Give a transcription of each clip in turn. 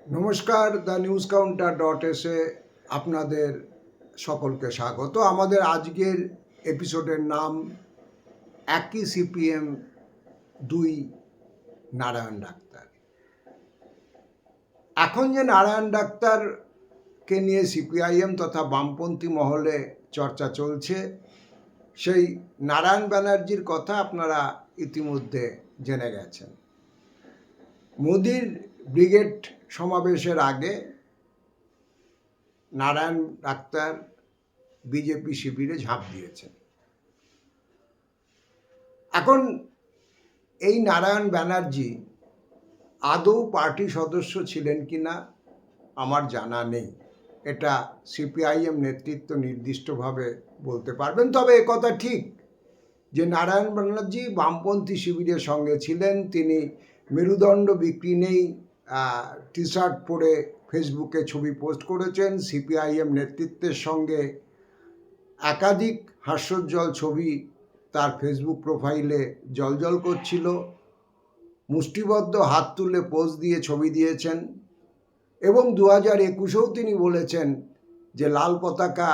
নমস্কার, the news counter .এসে আপনাদের সকলকে স্বাগত। আমাদের আজকের এপিসোডের নাম একই সিপিএম দুই নারায়ণ ডাক্তার। এখন যে নারায়ণ ডাক্তারকে নিয়ে সিপিআইএম তথা বামপন্থী মহলে চর্চা চলছে, সেই নারায়ণ ব্যানার্জির কথা আপনারা ইতিমধ্যে জেনে গেছেন। মোদির ব্রিগেড সমাবেশের আগে নারায়ণ ডাক্তার বিজেপি শিবিরে ঝাঁপ দিয়েছেন। এখন এই নারায়ণ ব্যানার্জি আদৌ পার্টি সদস্য ছিলেন কিনা আমার জানা নেই, এটা সিপিআইএম নেতৃত্ব নির্দিষ্টভাবে বলতে পারবেন। তবে একথা ঠিক যে নারায়ণ ব্যানার্জি বামপন্থী শিবিরের সঙ্গে ছিলেন। তিনি মেরুদণ্ড বিক্রি নেই টি শার্ট পরে ফেসবুকে ছবি পোস্ট করেছেন। সিপিআইএম নেতৃত্বের সঙ্গে একাধিক হাস্যোজ্জ্বল ছবি তার ফেসবুক প্রোফাইলে জ্বলজ্বল করছিল। মুষ্টিবদ্ধ হাত তুলে পোজ দিয়ে ছবি দিয়েছেন এবং 2021-এও তিনি বলেছেন যে লাল পতাকা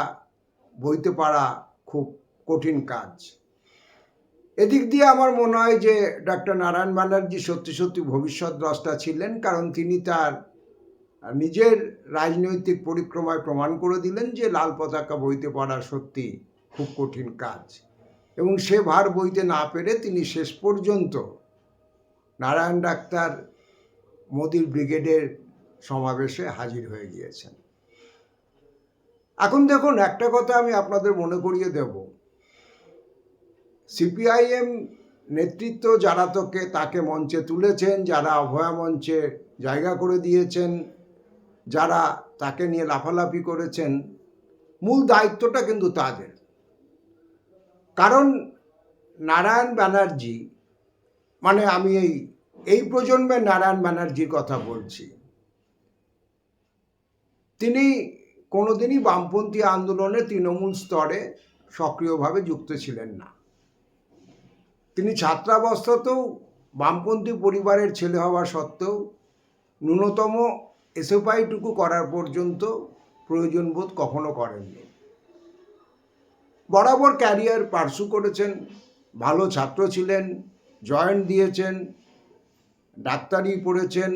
বইতে পারা খুব কঠিন কাজ। এদিক দিয়ে আমার মনে হয় যে ডক্টর নারায়ণ ব্যানার্জি সত্যি সত্যি ভবিষ্যৎ দ্রষ্টা ছিলেন, কারণ তিনি তার নিজের রাজনৈতিক পরিক্রমায় প্রমাণ করে দিলেন যে লাল পতাকা বইতে পারা সত্যি খুব কঠিন কাজ। এবং সে ভার বইতে না পেরে তিনি শেষ পর্যন্ত নারায়ণ ডাক্তার মোদির ব্রিগেডের সমাবেশে হাজির হয়ে গিয়েছেন। এখন দেখুন, একটা কথা আমি আপনাদের মনে করিয়ে দেব, সিপিআইএম নেতৃত্ব যারা তাকে মঞ্চে তুলেছেন, যারা অভয়া মঞ্চে জায়গা করে দিয়েছেন, যারা তাকে নিয়ে লাফালাফি করেছেন, মূল দায়িত্বটা কিন্তু তাদের। কারণ নারায়ণ ব্যানার্জি মানে আমি এই প্রজন্মের নারায়ণ ব্যানার্জির কথা বলছি, তিনি কোনোদিনই বামপন্থী আন্দোলনে তৃণমূল স্তরে সক্রিয়ভাবে যুক্ত ছিলেন না। তিনি ছাত্রাবস্থাতেও বামপন্থী পরিবারের ছেলে হওয়া সত্ত্বেও ন্যূনতম এসএফআইটুকু করার পর্যন্ত প্রয়োজন বোধ কখনো করেননি। বরাবর ক্যারিয়ার পার্সু করেছেন, ভালো ছাত্র ছিলেন, জয়েন্ট দিয়েছেন, ডাক্তারি পড়েছেন,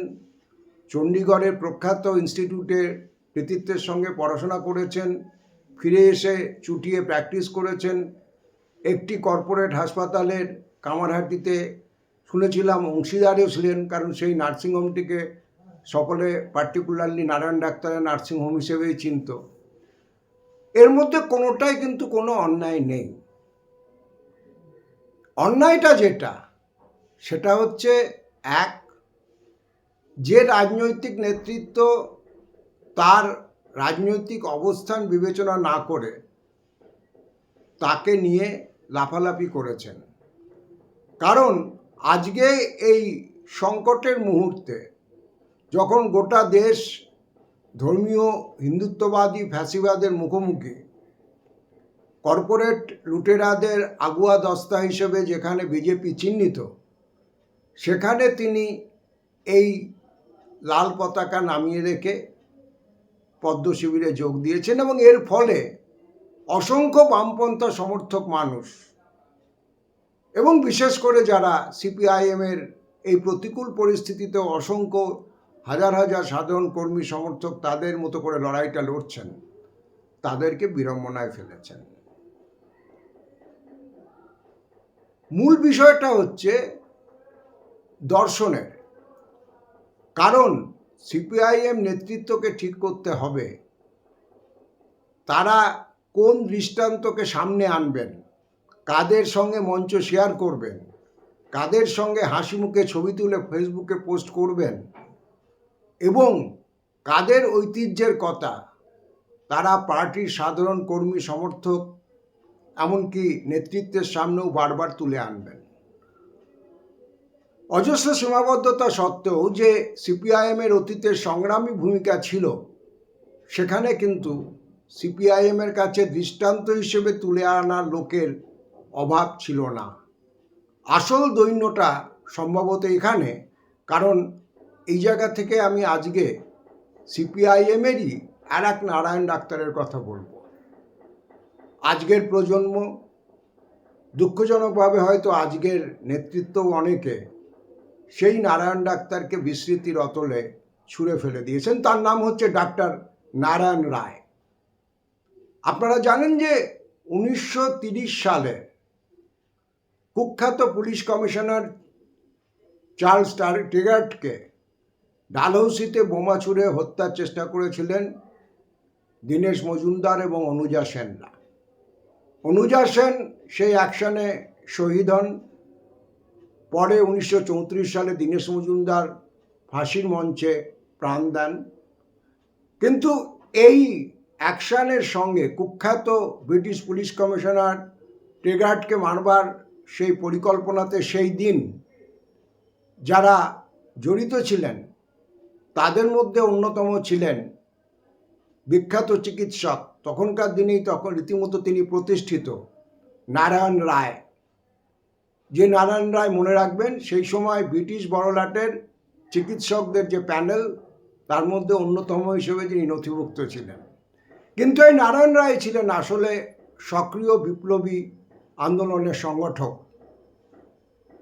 চণ্ডীগড়ের প্রখ্যাত ইনস্টিটিউটের কৃতিত্বের সঙ্গে পড়াশোনা করেছেন, ফিরে এসে চুটিয়ে প্র্যাকটিস করেছেন। একটি কর্পোরেট হাসপাতালের কামারহাটিতে শুনেছিলাম অংশীদারেও ছিলেন, কারণ সেই নার্সিংহোমটিকে সকলে পার্টিকুলারলি নারায়ণ ডাক্তারের নার্সিংহোম হিসেবেই চিনত। এর মধ্যে কোনোটাই কিন্তু কোনো অন্যায় নেই। অন্যায়টা সেটা হচ্ছে যে রাজনৈতিক নেতৃত্ব তার রাজনৈতিক অবস্থান বিবেচনা না করে তাকে নিয়ে লাফালাফি করেছেন। কারণ আজকে এই সংকটের মুহূর্তে যখন গোটা দেশ ধর্মীয় হিন্দুত্ববাদী ফ্যাসিবাদের মুখোমুখি, কর্পোরেট লুটেরাদের আগুয়া দস্তা হিসেবে যেখানে বিজেপি চিহ্নিত, সেখানে তিনি এই লাল পতাকা নামিয়ে রেখে পদ্ম শিবিরে যোগ দিয়েছেন। এবং এর ফলে অসংখ্য বামপন্থা সমর্থক মানুষ এবং বিশেষ করে যারা সিপিআইএমের এই প্রতিকূল পরিস্থিতিতে অসংখ্য হাজার হাজার সাধারণ কর্মী সমর্থক তাদের মতো করে লড়াইটা লড়ছেন, তাদেরকে বিড়ম্বনায় ফেলেছেন। মূল বিষয়টা হচ্ছে দর্শনের। কারণ সিপিআইএম নেতৃত্বকে ঠিক করতে হবে তারা কোন দৃষ্টান্তকে সামনে আনবেন, কাদের সঙ্গে মঞ্চ শেয়ার করবেন, কাদের সঙ্গে হাসি মুখে ছবি তুলে ফেসবুকে পোস্ট করবেন এবং কাদের ঐতিহ্যের কথা তারা পার্টির সাধারণ কর্মী সমর্থক এমনকি নেতৃত্বের সামনেও বারবার তুলে আনবেন। অজস্র সীমাবদ্ধতা সত্ত্বেও যে সিপিআইএমের অতীতের সংগ্রামী ভূমিকা ছিল, সেখানে কিন্তু সিপিআইএমের কাছে দৃষ্টান্ত হিসেবে তুলে আনা লোকের অভাব ছিল না। আসল দৈন্যটা সম্ভবত এখানে, কারণ এই জায়গা থেকে আমি আজকে সিপিআইএমেরই আর এক নারায়ণ ডাক্তারের কথা বলবো। আজকের প্রজন্ম, দুঃখজনকভাবে হয়তো আজকের নেতৃত্ব অনেকে সেই নারায়ণ ডাক্তারকে বিস্মৃতির অতলে ছুঁড়ে ফেলে দিয়েছেন। তার নাম হচ্ছে ডাক্তার নারায়ণ রায়। আপনারা জানেন যে 1930 সালে কুখ্যাত পুলিশ কমিশনার চার্লস টেগার্টকে ডালহৌসিতে বোমা ছুড়ে হত্যার চেষ্টা করেছিলেন দীনেশ মজুমদার এবং অনুজা সেনরা। অনুজা সেন সেই অ্যাকশনে শহীদ হন। পরে 1934 সালে দীনেশ মজুমদার ফাঁসির মঞ্চে প্রাণ দেন। কিন্তু এই অ্যাকশনের সঙ্গে কুখ্যাত ব্রিটিশ পুলিশ কমিশনার টেগার্টকে মারবার সেই পরিকল্পনাতে সেই দিন যারা জড়িত ছিলেন তাদের মধ্যে অন্যতম ছিলেন বিখ্যাত চিকিৎসক, তখনকার দিনেই রীতিমতো তিনি প্রতিষ্ঠিত নারায়ণ রায়। যে নারায়ণ রায়, মনে রাখবেন, সেই সময় ব্রিটিশ বড়লাটের চিকিৎসকদের যে প্যানেল তার মধ্যে অন্যতম হিসেবে যিনি নথিভুক্ত ছিলেন। কিন্তু এই নারায়ণ রায় ছিলেন আসলে সক্রিয় বিপ্লবী আন্দোলনের সংগঠক।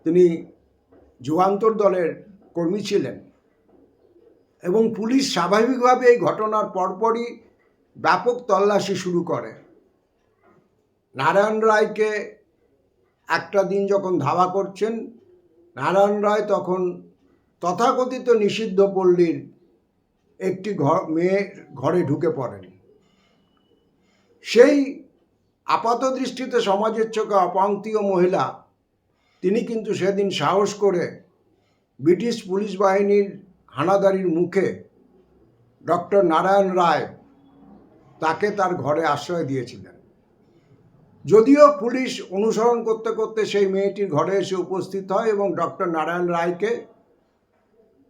তিনি যুগান্তর দলের কর্মী ছিলেন এবং পুলিশ স্বাভাবিকভাবে এই ঘটনার পরপরই ব্যাপক তল্লাশি শুরু করে। নারায়ণ রায়কে একটা দিন যখন ধাওয়া করছেন, নারায়ণ রায় তখন তথাকথিত নিষিদ্ধ পল্লীর একটি মেয়ের ঘরে ঢুকে পড়েন। সেই আপাত দৃষ্টিতে সমাজের চোখে অপঙ্ক্তীয় মহিলা, তিনি কিন্তু সেদিন সাহস করে ব্রিটিশ পুলিশ বাহিনীর হানাদারির মুখে ডক্টর নারায়ণ রায় তাকে তার ঘরে আশ্রয় দিয়েছিলেন। যদিও পুলিশ অনুসরণ করতে করতে সেই মেয়েটির ঘরে এসে উপস্থিত হয় এবং ডক্টর নারায়ণ রায়কে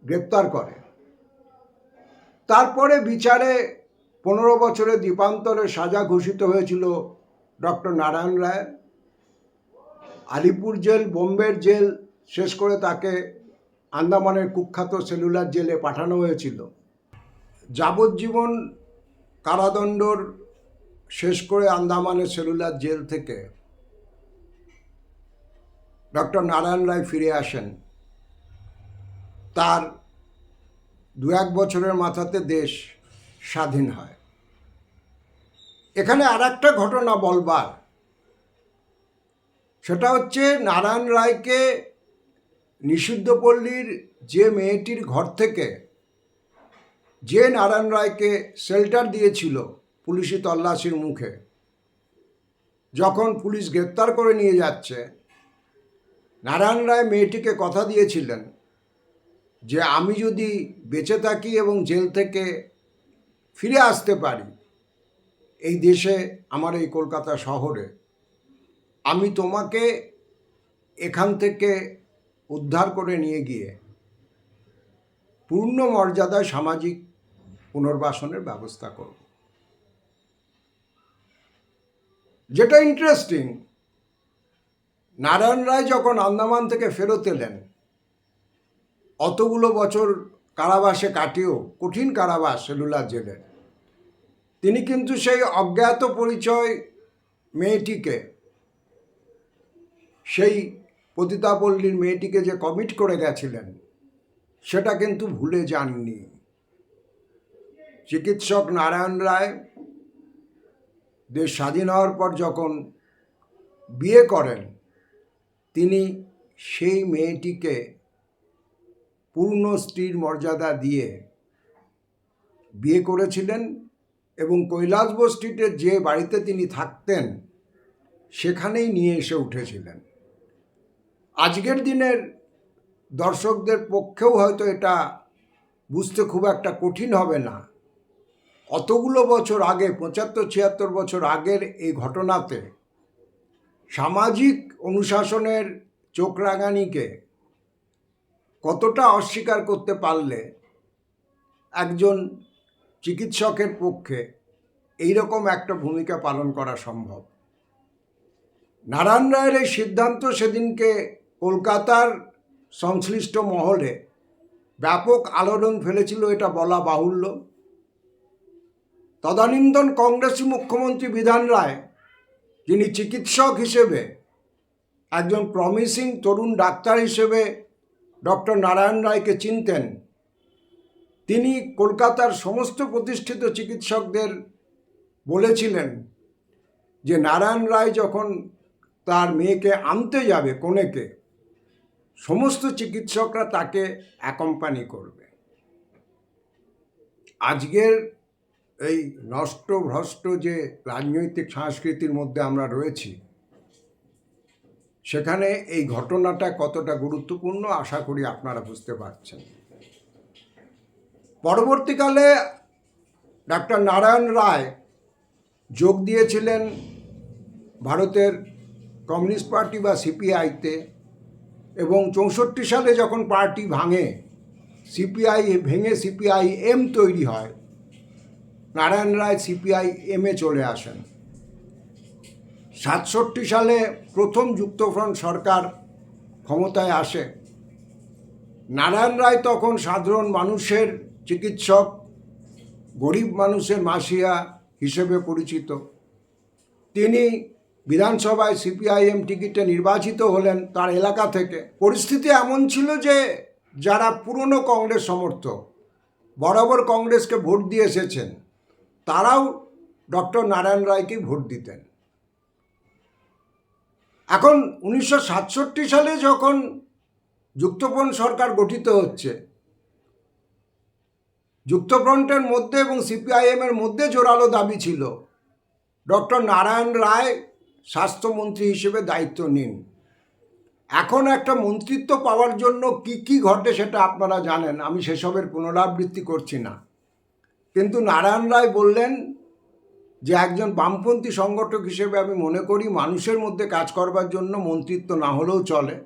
গ্রেপ্তার করে। তারপরে বিচারে 15 বছরের দ্বীপান্তরের সাজা ঘোষিত হয়েছিল ডক্টর নারায়ণ রায়। আলিপুর জেল, বোম্বের জেল শেষ করে তাকে আন্দামানের কুখ্যাত সেলুলার জেলে পাঠানো হয়েছিল। যাবজ্জীবন কারাদণ্ডর শেষ করে আন্দামানের সেলুলার জেল থেকে ডক্টর নারায়ণ রায় ফিরে আসেন। তার 2-1 বছরের মাথাতে দেশ স্বাধীন হয়। এখানে আর একটা ঘটনা বলবার, সেটা হচ্ছে নারায়ণ রায়কে নিষিদ্ধ পল্লীর যে মেয়েটির ঘর থেকে যে নারায়ণ রায়কে শেল্টার দিয়েছিল পুলিশি তল্লাশির মুখে, যখন পুলিশ গ্রেপ্তার করে নিয়ে যাচ্ছে, নারায়ণ রায় মেয়েটিকে কথা দিয়েছিলেন যে আমি যদি বেঁচে থাকি এবং জেল থেকে ফিরে আসতে পারি এই দেশে, আমার এই কলকাতা শহরে, আমি তোমাকে এখান থেকে উদ্ধার করে নিয়ে গিয়ে পূর্ণ মর্যাদায় সামাজিক পুনর্বাসনের ব্যবস্থা করব। যেটা ইন্টারেস্টিং, নারায়ণ রায় যখন আন্দামান থেকে ফেরত এলেন, অতগুলো বছর কারাবাসে কাটিয়েও, কঠিন কারাবাস সেলুলার জেলের, তিনি কিন্তু সেই অজ্ঞাত পরিচয় মেয়েটিকে, সেই পতিতাপল্লীর মেয়েটিকে যে কমিট করে গেছিলেন, সেটা কিন্তু ভুলে যাননি। চিকিৎসক নারায়ণ রায় দেশ স্বাধীন হওয়ার পর যখন বিয়ে করেন, তিনি সেই মেয়েটিকে পূর্ণ স্ত্রীর মর্যাদা দিয়ে বিয়ে করেছিলেন এবং কৈলাসবোস স্ট্রিটের যে বাড়িতে তিনি থাকতেন সেখানেই নিয়ে এসে উঠেছিলেন। আজকের দিনের দর্শকদের পক্ষেও হয়তো এটা বুঝতে খুব একটা কঠিন হবে না। অতগুলো বছর আগে, 75-76 বছর আগের এই ঘটনাতে সামাজিক অনুশাসনের চোখ রাঙানিকে কতটা অস্বীকার করতে পারলে একজন চিকিৎসকের পক্ষে এইরকম একটা ভূমিকা পালন করা সম্ভব। নারায়ণ রায়ের এই সিদ্ধান্ত সেদিনকে কলকাতার সংশ্লিষ্ট মহলে ব্যাপক আলোড়ন ফেলেছিল, এটা বলা বাহুল্য। তদানীন্তন কংগ্রেসী মুখ্যমন্ত্রী বিধান রায়, যিনি চিকিৎসক হিসেবে একজন প্রমিসিং তরুণ ডাক্তার হিসেবে ডক্টর নারায়ণ রায়কে চিনতেন, তিনি কলকাতার সমস্ত প্রতিষ্ঠিত চিকিৎসকদের বলেছিলেন যে নারায়ণ রায় যখন তার মেয়েকে আনতে যাবে কনেকে, সমস্ত চিকিৎসকরা তাকে অ্যাকম্পানি করবে। আজকের এই নষ্ট ভ্রষ্ট যে রাজনৈতিক সংস্কৃতির মধ্যে আমরা রয়েছি, সেখানে এই ঘটনাটা কতটা গুরুত্বপূর্ণ আশা করি আপনারা বুঝতে পারছেন। পরবর্তীকালে ডক্টর নারায়ণ রায় যোগ দিয়েছিলেন ভারতের কমিউনিস্ট পার্টি বা সিপিআইতে, এবং 64 সালে যখন পার্টি ভাঙে, সিপিআই ভেঙে সিপিআইএম তৈরি হয়, নারায়ণ রায় সিপিআইএমে চলে আসেন। 67 সালে প্রথম যুক্তফ্রন্ট সরকার ক্ষমতায় আসে। নারায়ণ রায় তখন সাধারণ মানুষের চিকিৎসক, গরিব মানুষের মাসিয়া হিসেবে পরিচিত। তিনি বিধানসভায় সিপিআইএম টিকিটে নির্বাচিত হলেন তার এলাকা থেকে। পরিস্থিতি এমন ছিল যে যারা পুরনো কংগ্রেস সমর্থক, বরাবর কংগ্রেসকে ভোট দিয়ে এসেছেন, তারাও ডক্টর নারায়ণ রায়কে ভোট দিতেন। এখন 1967 সালে যখন যুক্তফ্রন্ট সরকার গঠিত হচ্ছে, যুক্তফ্রন্টের মধ্যে এবং সিপিআইএমের মধ্যে জোরালো দাবি ছিল ডক্টর নারায়ণ রায় স্বাস্থ্যমন্ত্রী হিসেবে দায়িত্ব নিন। এখন একটা মন্ত্রিত্ব পাওয়ার জন্য কি কি ঘটে সেটা আপনারা জানেন, আমি সেসবের পুনরাবৃত্তি করছি না। কিন্তু নারায়ণ রায় বললেন যে একজন বামপন্থী সংগঠক হিসেবে আমি মনে করি মানুষের মধ্যে কাজ করবার জন্য মন্ত্রিত্ব না হলেও চলে।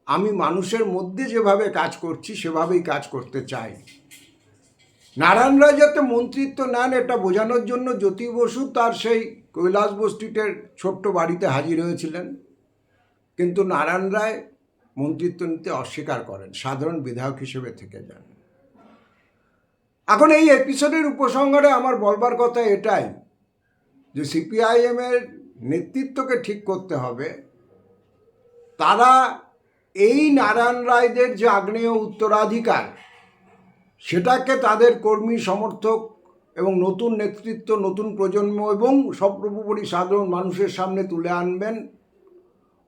আমি মানুষের মধ্যে যেভাবে কাজ করছি সেভাবেই কাজ করতে চাই। নারায়ণ রায় যাতে মন্ত্রিত্ব নেন এটা বোঝানোর জন্য জ্যোতি বসু তার সেই কৈলাসবোস স্ট্রিটের ছোট্ট বাড়িতে হাজির হয়েছিলেন, কিন্তু নারায়ণ রায় মন্ত্রিত্ব নিতে অস্বীকার করেন, সাধারণ বিধায়ক হিসেবে থেকে যান। এখন এই এপিসোডের উপসংহারে আমার বলবার কথা এটাই যে সিপিআইএমের নেতৃত্বকে ঠিক করতে হবে। তারা এই নারায়ণ রায়দের যে আগ্নেয় উত্তরাধিকার, সেটাকে তাদের কর্মী সমর্থক এবং নতুন নেতৃত্ব, নতুন প্রজন্ম এবং সর্বোপরি সাধারণ মানুষের সামনে তুলে আনবেন,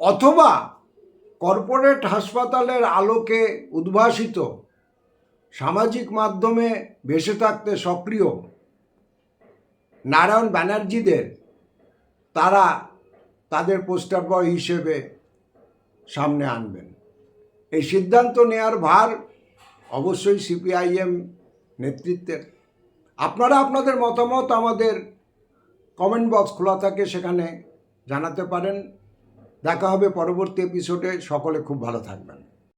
অথবা কর্পোরেট হাসপাতালের আলোকে উদ্ভাসিত, সামাজিক মাধ্যমে ভেসে থাকতে সক্রিয় নারায়ণ ব্যানার্জিদের তারা তাদের পোস্টার বয় হিসেবে সামনে আনবেন। এই সিদ্ধান্ত নেওয়ার ভার অবশ্যই সিপিআইএম নেতৃত্বের। আপনারা আপনাদের মতামত আমাদের কমেন্ট বক্স খোলা থাকে, সেখানে জানাতে পারেন। দেখা হবে পরবর্তী এপিসোডে। সকলে খুব ভালো থাকবেন।